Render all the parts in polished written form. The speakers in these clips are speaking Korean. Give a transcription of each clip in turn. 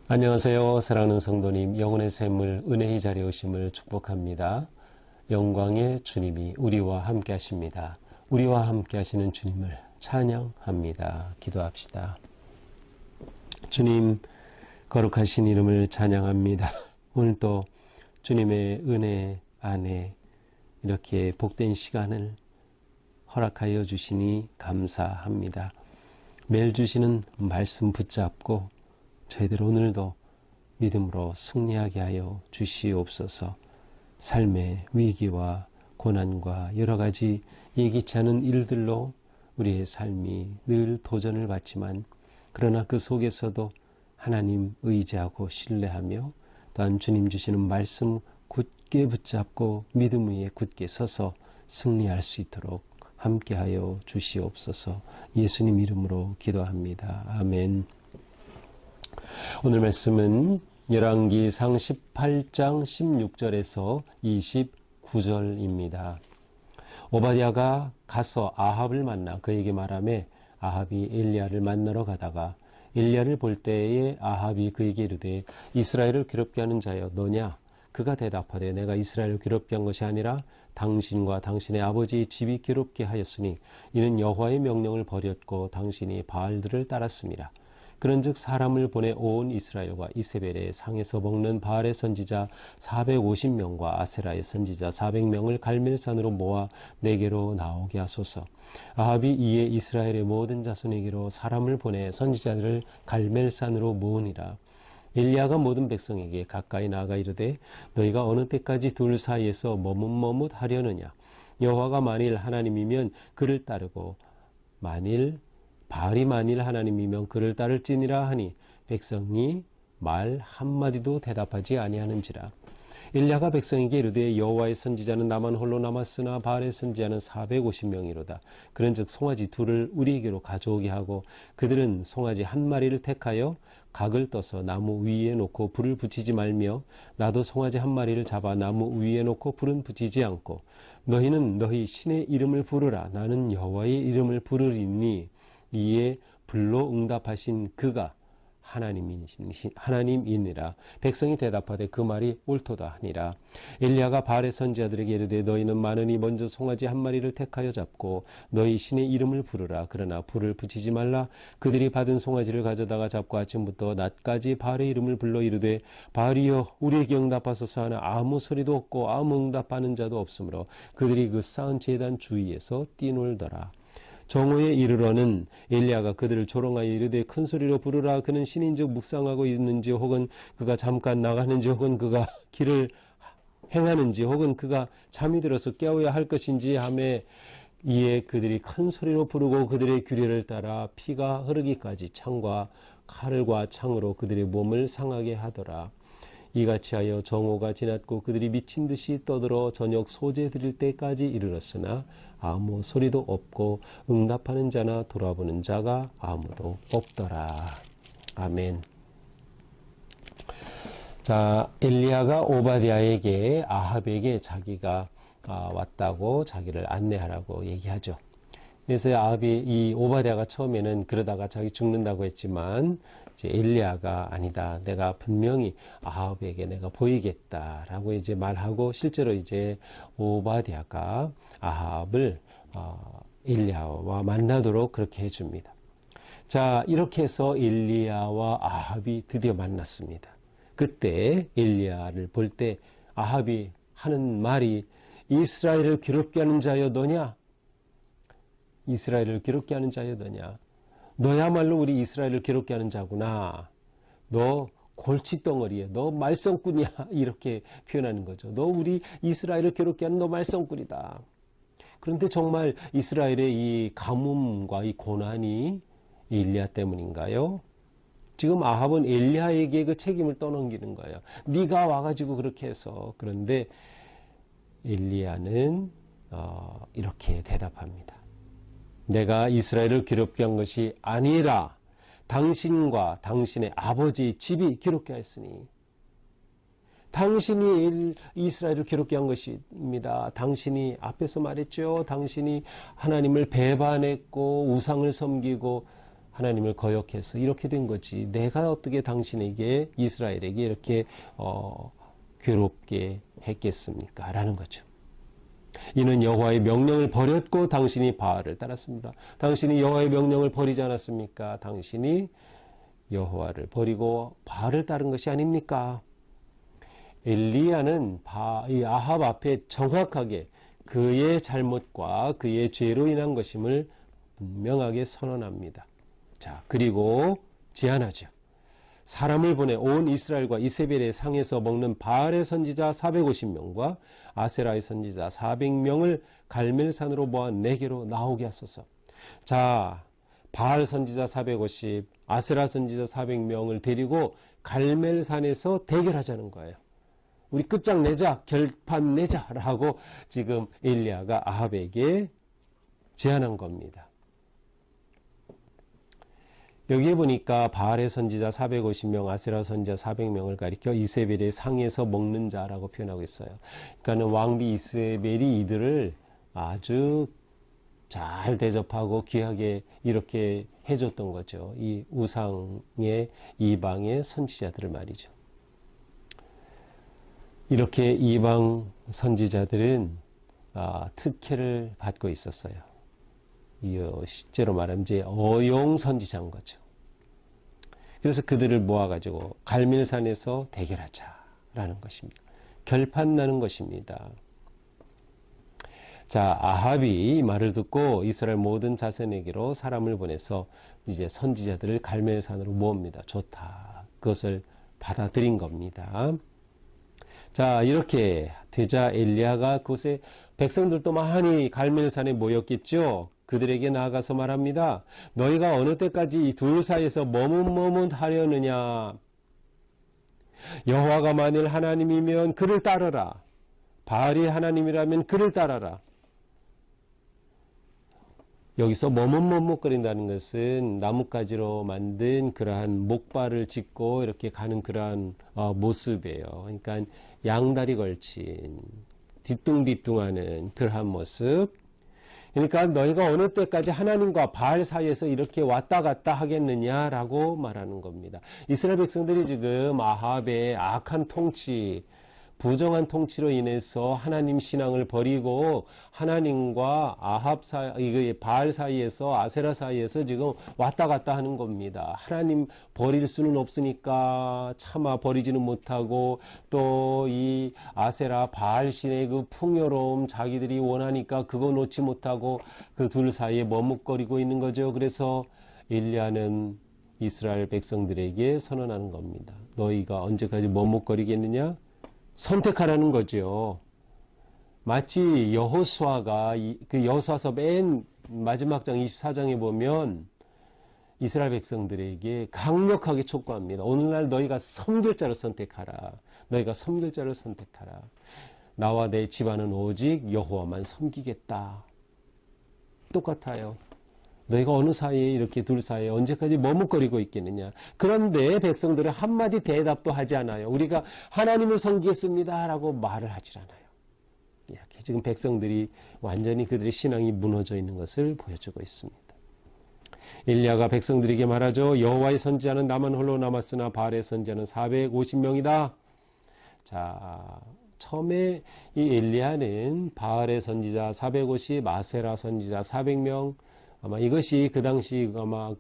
안녕하세요. 사랑하는 성도님, 영혼의 샘물 은혜의 자리에 오심을 축복합니다. 영광의 주님이 우리와 함께 하십니다. 우리와 함께 하시는 주님을 찬양합니다. 기도합시다. 주님, 거룩하신 이름을 찬양합니다. 오늘도 주님의 은혜 안에 이렇게 복된 시간을 허락하여 주시니 감사합니다. 매일 주시는 말씀 붙잡고 저희들 오늘도 믿음으로 승리하게 하여 주시옵소서. 삶의 위기와 고난과 여러 가지 예기치 않은 일들로 우리의 삶이 늘 도전을 받지만 그러나 그 속에서도 하나님 의지하고 신뢰하며 또한 주님 주시는 말씀 굳게 붙잡고 믿음 위에 굳게 서서 승리할 수 있도록 함께하여 주시옵소서. 예수님 이름으로 기도합니다. 아멘. 오늘 말씀은 열왕기상 18장 16절에서 29절입니다. 오바댜가 가서 아합을 만나 그에게 말하매 아합이 엘리야를 만나러 가다가 엘리야를 볼 때에 아합이 그에게 이르되 이스라엘을 괴롭게 하는 자여 너냐? 그가 대답하되 내가 이스라엘을 괴롭게 한 것이 아니라 당신과 당신의 아버지의 집이 괴롭게 하였으니 이는 여호와의 명령을 버렸고 당신이 바알들을 따랐습니다. 그런즉 사람을 보내 온 이스라엘과 이세벨의 상에서 먹는 바알의 선지자 450명과 아세라의 선지자 400명을 갈멜산으로 모아 내게로 나오게 하소서. 아합이 이에 이스라엘의 모든 자손에게로 사람을 보내 선지자들을 갈멜산으로 모으니라. 엘리야가 모든 백성에게 가까이 나아가 이르되 너희가 어느 때까지 둘 사이에서 머뭇머뭇하려느냐. 여호와가 만일 하나님이면 그를 따르고 바알이 만일 하나님이면 그를 따를지니라 하니 백성이 말 한마디도 대답하지 아니하는지라. 엘리야가 백성에게 이르되 여호와의 선지자는 나만 홀로 남았으나 바알의 선지자는 450명이로다. 그런즉 송아지 둘을 우리에게로 가져오게 하고 그들은 송아지 한 마리를 택하여 각을 떠서 나무 위에 놓고 불을 붙이지 말며 나도 송아지 한 마리를 잡아 나무 위에 놓고 불은 붙이지 않고 너희는 너희 신의 이름을 부르라. 나는 여호와의 이름을 부르리니 이에 불로 응답하신 그가 하나님이니라. 백성이 대답하되 그 말이 옳도다 하니라. 엘리야가 바알의 선지자들에게 이르되 너희는 많으니 먼저 송아지 한 마리를 택하여 잡고 너희 신의 이름을 부르라. 그러나 불을 붙이지 말라. 그들이 받은 송아지를 가져다가 잡고 아침부터 낮까지 바알의 이름을 불러 이르되 바알이여 우리에게 응답하소서 하나 아무 소리도 없고 아무 응답하는 자도 없으므로 그들이 그 쌓은 제단 주위에서 뛰놀더라. 정오에 이르러는 엘리야가 그들을 조롱하여 이르되 큰 소리로 부르라. 그는 신인즉 묵상하고 있는지 혹은 그가 잠깐 나가는지 혹은 그가 길을 행하는지 혹은 그가 잠이 들어서 깨워야 할 것인지 하매 이에 그들이 큰 소리로 부르고 그들의 규례를 따라 피가 흐르기까지 창과 칼과 창으로 그들의 몸을 상하게 하더라. 이같이 하여 정오가 지났고 그들이 미친 듯이 떠들어 저녁 소재 드릴 때까지 이르렀으나 아무 소리도 없고 응답하는 자나 돌아보는 자가 아무도 없더라. 아멘. 자, 엘리야가 오바댜에게 아합에게 자기가 왔다고 자기를 안내하라고 얘기하죠. 그래서 아합이 이 오바댜가 처음에는 그러다가 자기 죽는다고 했지만 이제 엘리야가 아니다. 내가 분명히 아합에게 내가 보이겠다라고 이제 말하고 실제로 이제 오바댜가 아합을 엘리야와 만나도록 그렇게 해줍니다. 자, 이렇게 해서 엘리야와 아합이 드디어 만났습니다. 그때 엘리야를 볼 때 아합이 하는 말이 이스라엘을 괴롭게 하는 자여 너냐? 이스라엘을 괴롭게 하는 자여 너냐? 너야말로 우리 이스라엘을 괴롭게 하는 자구나. 너 골칫덩어리에 너 말썽꾼이야. 이렇게 표현하는 거죠. 너 우리 이스라엘을 괴롭게 하는 너 말썽꾼이다. 그런데 정말 이스라엘의 이 가뭄과 이 고난이 엘리야 때문인가요? 지금 아합은 엘리야에게 그 책임을 떠넘기는 거예요. 네가 와가지고 그렇게 해서. 그런데 엘리야는 이렇게 대답합니다. 내가 이스라엘을 괴롭게 한 것이 아니라 당신과 당신의 아버지의 집이 괴롭게 하였으니 당신이 이스라엘을 괴롭게 한 것입니다. 당신이 앞에서 말했죠. 당신이 하나님을 배반했고 우상을 섬기고 하나님을 거역해서 이렇게 된 거지. 내가 어떻게 당신에게 이스라엘에게 이렇게 괴롭게 했겠습니까? 라는 거죠. 이는 여호와의 명령을 버렸고 당신이 바알을 따랐습니다. 당신이 여호와의 명령을 버리지 않았습니까? 당신이 여호와를 버리고 바알을 따른 것이 아닙니까? 엘리야는 이 아합 앞에 정확하게 그의 잘못과 그의 죄로 인한 것임을 분명하게 선언합니다. 자, 그리고 제안하죠. 사람을 보내 온 이스라엘과 이세벨의 상에서 먹는 바알의 선지자 450명과 아세라의 선지자 400명을 갈멜산으로 모아 내게로 나오게 하소서. 자, 바알 선지자 450, 아세라 선지자 400명을 데리고 갈멜산에서 대결하자는 거예요. 우리 끝장내자, 결판 내자라고 지금 엘리야가 아합에게 제안한 겁니다. 여기에 보니까 바알의 선지자 450명, 아세라 선지자 400명을 가리켜 이세벨의 상에서 먹는 자라고 표현하고 있어요. 그러니까 왕비 이세벨이 이들을 아주 잘 대접하고 귀하게 이렇게 해줬던 거죠. 이 우상의 이방의 선지자들을 말이죠. 이렇게 이방 선지자들은 특혜를 받고 있었어요. 실제로 말하면 이제 어용 선지자인 거죠. 그래서 그들을 모아가지고 갈멜산에서 대결하자라는 것입니다. 결판 나는 것입니다. 자, 아합이 이 말을 듣고 이스라엘 모든 자손에게로 사람을 보내서 이제 선지자들을 갈멜산으로 모읍니다. 좋다. 그것을 받아들인 겁니다. 자, 이렇게 되자 엘리야가 그곳에 백성들도 많이 갈멜산에 모였겠죠. 그들에게 나아가서 말합니다. 너희가 어느 때까지 이 둘 사이에서 머뭇머뭇하려느냐. 여호와가 만일 하나님이면 그를 따르라. 바알이 하나님이라면 그를 따라라. 여기서 머뭇머뭇거린다는 것은 나뭇가지로 만든 그러한 목발을 짚고 이렇게 가는 그러한 모습이에요. 그러니까 양다리 걸친 뒤뚱뒤뚱하는 그러한 모습. 그러니까 너희가 어느 때까지 하나님과 바알 사이에서 이렇게 왔다 갔다 하겠느냐라고 말하는 겁니다. 이스라엘 백성들이 지금 아합의 악한 통치, 부정한 통치로 인해서 하나님 신앙을 버리고 하나님과 아합 사이, 바알 사이에서 아세라 사이에서 지금 왔다 갔다 하는 겁니다. 하나님 버릴 수는 없으니까 차마 버리지는 못하고 또 이 아세라 바알 신의 그 풍요로움 자기들이 원하니까 그거 놓지 못하고 그 둘 사이에 머뭇거리고 있는 거죠. 그래서 엘리야는 이스라엘 백성들에게 선언하는 겁니다. 너희가 언제까지 머뭇거리겠느냐? 선택하라는 거죠. 마치 여호수아가 그 여호수아서 맨 마지막 장 24장에 보면 이스라엘 백성들에게 강력하게 촉구합니다. 오늘날 너희가 섬길 자를 선택하라. 너희가 섬길 자를 선택하라. 나와 내 집안은 오직 여호와만 섬기겠다. 똑같아요. 너희가 어느 사이에 이렇게 둘 사이에 언제까지 머뭇거리고 있겠느냐. 그런데 백성들은 한마디 대답도 하지 않아요. 우리가 하나님을 섬기겠습니다 라고 말을 하질 않아요. 이렇게 지금 백성들이 완전히 그들의 신앙이 무너져 있는 것을 보여주고 있습니다. 엘리야가 백성들에게 말하죠. 여호와의 선지자는 나만 홀로 남았으나 바알의 선지자는 450명이다. 자, 처음에 이 엘리야는 바알의 선지자 450, 아세라 선지자 400명, 아마 이것이 그 당시 아마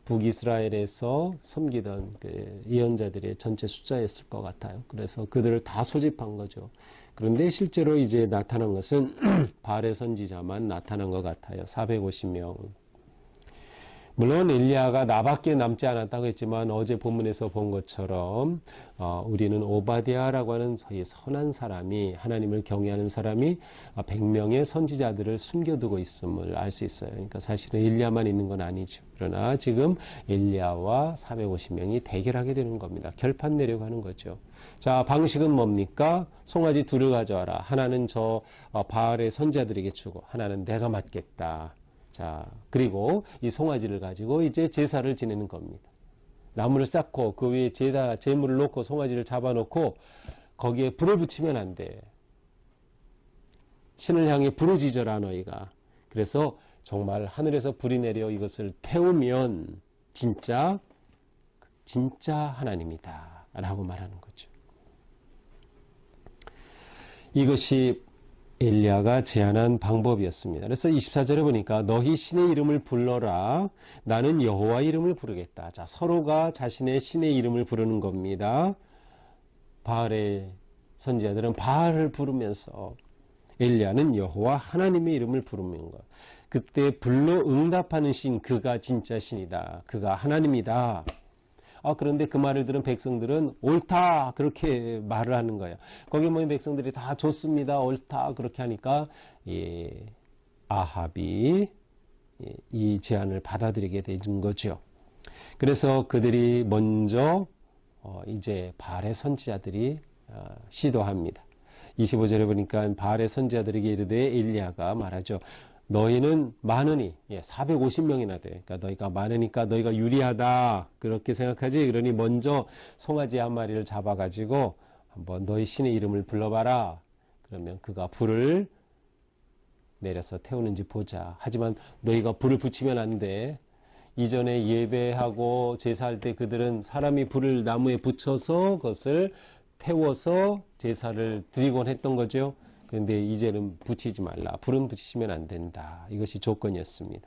북이스라엘에서 섬기던 그 예언자들의 전체 숫자였을 것 같아요. 그래서 그들을 다 소집한 거죠. 그런데 실제로 이제 나타난 것은 바알의 선지자만 나타난 것 같아요. 450명. 물론 엘리야가 나밖에 남지 않았다고 했지만 어제 본문에서 본 것처럼 우리는 오바댜라고 하는 선한 사람이 하나님을 경외하는 사람이 100명의 선지자들을 숨겨두고 있음을 알 수 있어요. 그러니까 사실은 엘리야만 있는 건 아니죠. 그러나 지금 엘리야와 450명이 대결하게 되는 겁니다. 결판 내려고 하는 거죠. 자, 방식은 뭡니까? 송아지 둘을 가져와라. 하나는 저 바알의 선지자들에게 주고 하나는 내가 맡겠다. 자, 그리고 이 송아지를 가지고 이제 제사를 지내는 겁니다. 나무를 쌓고 그 위에 제물을 놓고 송아지를 잡아놓고 거기에 불을 붙이면 안 돼. 신을 향해 부르짖어라 너희가. 그래서 정말 하늘에서 불이 내려 이것을 태우면 진짜 하나님이다 라고 말하는 거죠. 이것이 엘리야가 제안한 방법이었습니다. 그래서 24절에 보니까 너희 신의 이름을 불러라. 나는 여호와 이름을 부르겠다. 자, 서로가 자신의 신의 이름을 부르는 겁니다. 바알의 선지자들은 바알을 부르면서 엘리야는 여호와 하나님의 이름을 부르는 것. 그때 불러 응답하는 신, 그가 진짜 신이다. 그가 하나님이다. 그런데 그 말을 들은 백성들은 옳다 그렇게 말을 하는 거예요. 거기 모인 백성들이 다 좋습니다, 옳다 그렇게 하니까 아합이 이 제안을 받아들이게 된 거죠. 그래서 그들이 먼저 이제 바알의 선지자들이 시도합니다. 25절에 보니까 바알의 선지자들에게 이르되 엘리야가 말하죠. 너희는 많으니 450명이나 돼. 그러니까 너희가 많으니까 너희가 유리하다 그렇게 생각하지. 그러니 먼저 송아지 한 마리를 잡아가지고 한번 너희 신의 이름을 불러봐라. 그러면 그가 불을 내려서 태우는지 보자. 하지만 너희가 불을 붙이면 안 돼. 이전에 예배하고 제사할 때 그들은 사람이 불을 나무에 붙여서 그것을 태워서 제사를 드리곤 했던 거죠. 그런데 이제는 붙이지 말라. 불은 붙이시면 안 된다. 이것이 조건이었습니다.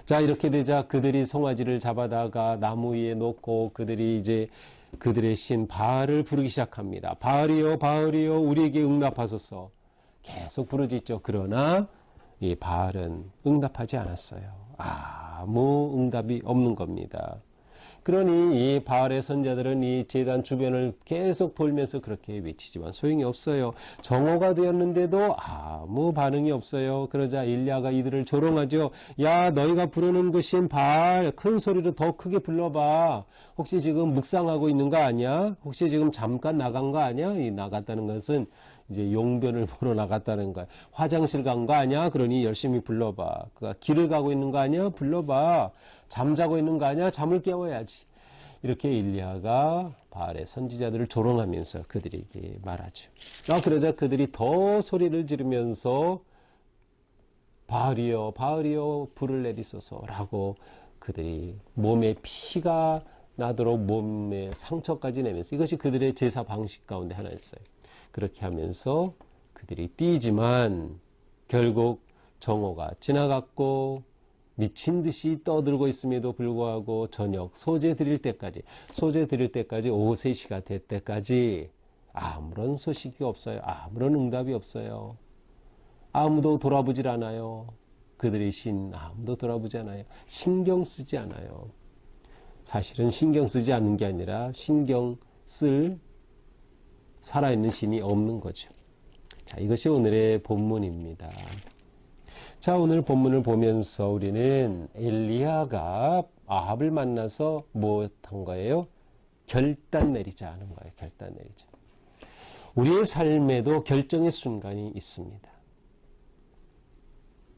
자, 이렇게 되자 그들이 송아지를 잡아다가 나무 위에 놓고 그들이 이제 그들의 신 바알을 부르기 시작합니다. 바알이여, 바알이여, 우리에게 응답하소서. 계속 부르짖죠. 그러나 이 바알은 응답하지 않았어요. 아무 응답이 없는 겁니다. 그러니 이 바알의 선자들은 이 제단 주변을 계속 돌면서 그렇게 외치지만 소용이 없어요. 정오가 되었는데도 아무 반응이 없어요. 그러자 엘리야가 이들을 조롱하죠. 야, 너희가 부르는 것인 바알, 큰 소리로 더 크게 불러봐. 혹시 지금 묵상하고 있는 거 아니야? 혹시 지금 잠깐 나간 거 아니야? 이 나갔다는 것은 이제 용변을 보러 나갔다는 거야. 화장실 간 거 아니야? 그러니 열심히 불러봐. 그가 길을 가고 있는 거 아니야? 불러봐. 잠자고 있는 거 아니야? 잠을 깨워야지. 이렇게 엘리야가 바알의 선지자들을 조롱하면서 그들에게 말하죠. 그러자 그들이 더 소리를 지르면서 바알이여, 바알이여, 불을 내리소서라고 그들이 몸에 피가 나도록 몸에 상처까지 내면서 이것이 그들의 제사 방식 가운데 하나였어요. 그렇게 하면서 그들이 뛰지만 결국 정오가 지나갔고 미친 듯이 떠들고 있음에도 불구하고 저녁 소재 드릴 때까지 오후 3시가 될 때까지 아무런 소식이 없어요. 아무런 응답이 없어요. 아무도 돌아보질 않아요. 그들의 신 아무도 돌아보지 않아요. 신경 쓰지 않아요. 사실은 신경 쓰지 않는 게 아니라 신경 쓸 살아있는 신이 없는 거죠. 자, 이것이 오늘의 본문입니다. 자, 오늘 본문을 보면서 우리는 엘리야가 아합을 만나서 뭐 한 거예요? 결단 내리자 하는 거예요. 결단 내리자. 우리의 삶에도 결정의 순간이 있습니다.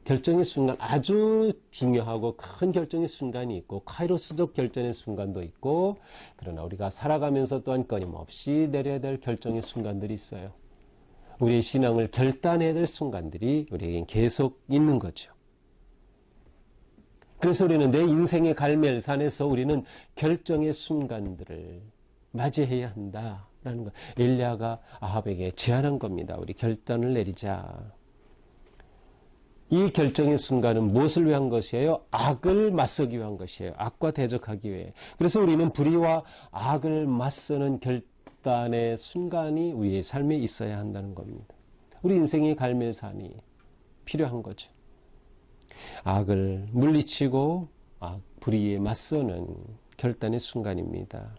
결정의 순간, 아주 중요하고 큰 결정의 순간이 있고 카이로스적 결정의 순간도 있고, 그러나 우리가 살아가면서 또한 끊임없이 내려야 될 결정의 순간들이 있어요. 우리의 신앙을 결단해야 될 순간들이 우리에겐 계속 있는 거죠. 그래서 우리는 내 인생의 갈멜산에서 우리는 결정의 순간들을 맞이해야 한다라는 거. 엘리야가 아합에게 제안한 겁니다. 우리 결단을 내리자. 이 결정의 순간은 무엇을 위한 것이에요? 악을 맞서기 위한 것이에요. 악과 대적하기 위해. 그래서 우리는 불의와 악을 맞서는 결단의 순간이 우리의 삶에 있어야 한다는 겁니다. 우리 인생의 갈멜산이 필요한 거죠. 악을 물리치고 불의에 맞서는 결단의 순간입니다.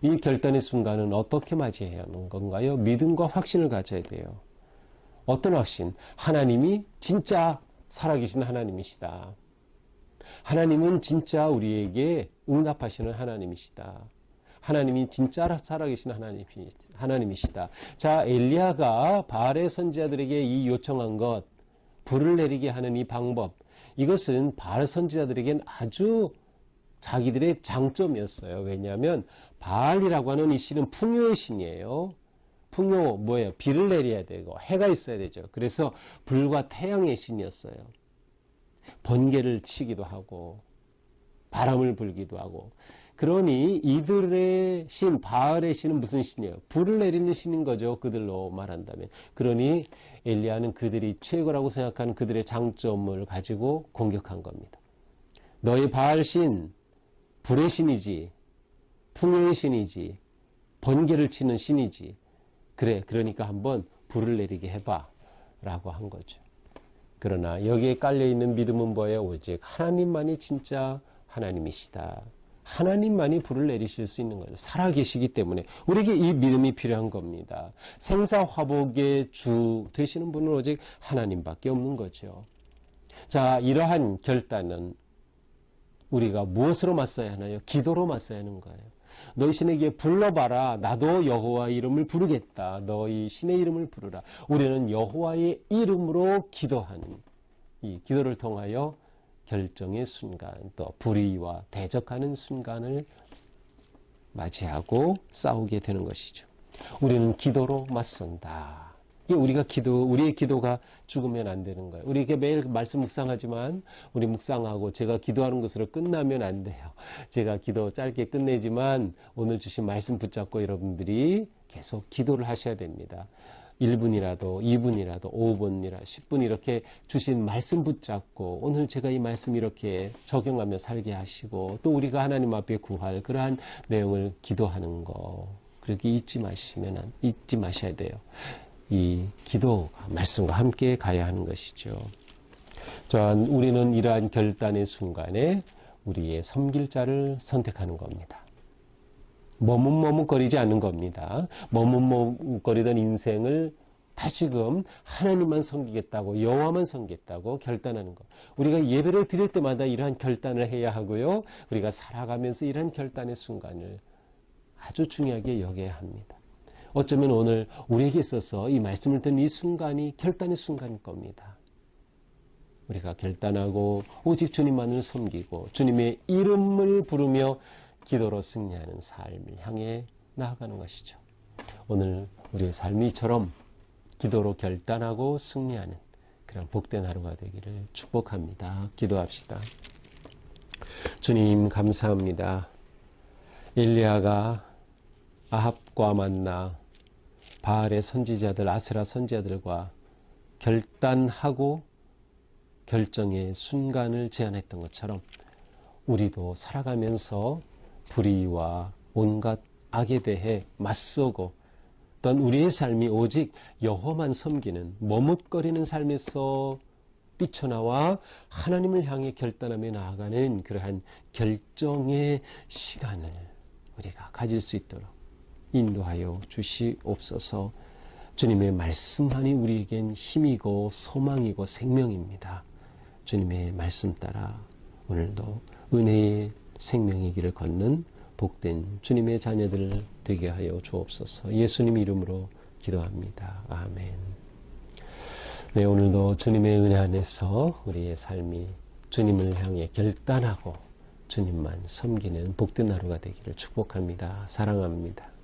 이 결단의 순간은 어떻게 맞이해야 하는 건가요? 믿음과 확신을 가져야 돼요. 어떤 확신? 하나님이 진짜 살아계신 하나님이시다. 하나님은 진짜 우리에게 응답하시는 하나님이시다. 하나님이 진짜 살아계신 하나님이시다. 자, 엘리야가 바알의 선지자들에게 이 요청한 것, 불을 내리게 하는 이 방법, 이것은 바알 선지자들에겐 아주 자기들의 장점이었어요. 왜냐하면 바알이라고 하는 이 신은 풍요의 신이에요. 풍요 뭐예요? 비를 내려야 되고 해가 있어야 되죠. 그래서 불과 태양의 신이었어요. 번개를 치기도 하고 바람을 불기도 하고. 그러니 이들의 신 바알의 신은 무슨 신이에요? 불을 내리는 신인 거죠. 그들로 말한다면. 그러니 엘리야는 그들이 최고라고 생각하는 그들의 장점을 가지고 공격한 겁니다. 너희 바알 신 불의 신이지, 풍요의 신이지, 번개를 치는 신이지. 그래, 그러니까 한번 불을 내리게 해봐 라고 한 거죠. 그러나 여기에 깔려있는 믿음은 뭐예요? 오직 하나님만이 진짜 하나님이시다. 하나님만이 불을 내리실 수 있는 거죠. 살아계시기 때문에 우리에게 이 믿음이 필요한 겁니다. 생사화복의 주 되시는 분은 오직 하나님밖에 없는 거죠. 자, 이러한 결단은 우리가 무엇으로 맞서야 하나요? 기도로 맞서야 하는 거예요. 너희 신에게 불러봐라. 나도 여호와의 이름을 부르겠다. 너희 신의 이름을 부르라. 우리는 여호와의 이름으로 기도하는 이 기도를 통하여 결정의 순간, 또 불의와 대적하는 순간을 맞이하고 싸우게 되는 것이죠. 우리는 기도로 맞선다. 우리의 기도가 죽으면 안 되는 거예요. 우리 이렇게 매일 말씀 묵상하지만, 우리 묵상하고 제가 기도하는 것으로 끝나면 안 돼요. 제가 기도 짧게 끝내지만, 오늘 주신 말씀 붙잡고 여러분들이 계속 기도를 하셔야 됩니다. 1분이라도 2분이라도 5분이라 10분 이렇게 주신 말씀 붙잡고 오늘 제가 이 말씀 이렇게 적용하며 살게 하시고 또 우리가 하나님 앞에 구할 그러한 내용을 기도하는 거 그렇게 잊지 마셔야 돼요. 이 기도 말씀과 함께 가야 하는 것이죠. 또한 우리는 이러한 결단의 순간에 우리의 섬길 자를 선택하는 겁니다. 머뭇머뭇거리지 않는 겁니다. 머뭇머뭇거리던 인생을 다시금 하나님만 섬기겠다고 여호와만 섬기겠다고 결단하는 것. 우리가 예배를 드릴 때마다 이러한 결단을 해야 하고요. 우리가 살아가면서 이러한 결단의 순간을 아주 중요하게 여겨야 합니다. 어쩌면 오늘 우리에게 있어서 이 말씀을 듣는 이 순간이 결단의 순간일 겁니다. 우리가 결단하고 오직 주님만을 섬기고 주님의 이름을 부르며 기도로 승리하는 삶을 향해 나아가는 것이죠. 오늘 우리의 삶이 이처럼 기도로 결단하고 승리하는 그런 복된 하루가 되기를 축복합니다. 기도합시다. 주님 감사합니다. 엘리야가 아합과 만나 바알의 선지자들, 아세라 선지자들과 결단하고 결정의 순간을 제안했던 것처럼 우리도 살아가면서 불의와 온갖 악에 대해 맞서고 또한 우리의 삶이 오직 여호와만 섬기는 머뭇거리는 삶에서 뛰쳐나와 하나님을 향해 결단하며 나아가는 그러한 결정의 시간을 우리가 가질 수 있도록 인도하여 주시옵소서. 주님의 말씀만이 우리에겐 힘이고 소망이고 생명입니다. 주님의 말씀 따라 오늘도 은혜의 생명의 길을 걷는 복된 주님의 자녀들 되게 하여 주옵소서. 예수님 이름으로 기도합니다. 아멘. 네, 오늘도 주님의 은혜 안에서 우리의 삶이 주님을 향해 결단하고 주님만 섬기는 복된 하루가 되기를 축복합니다. 사랑합니다.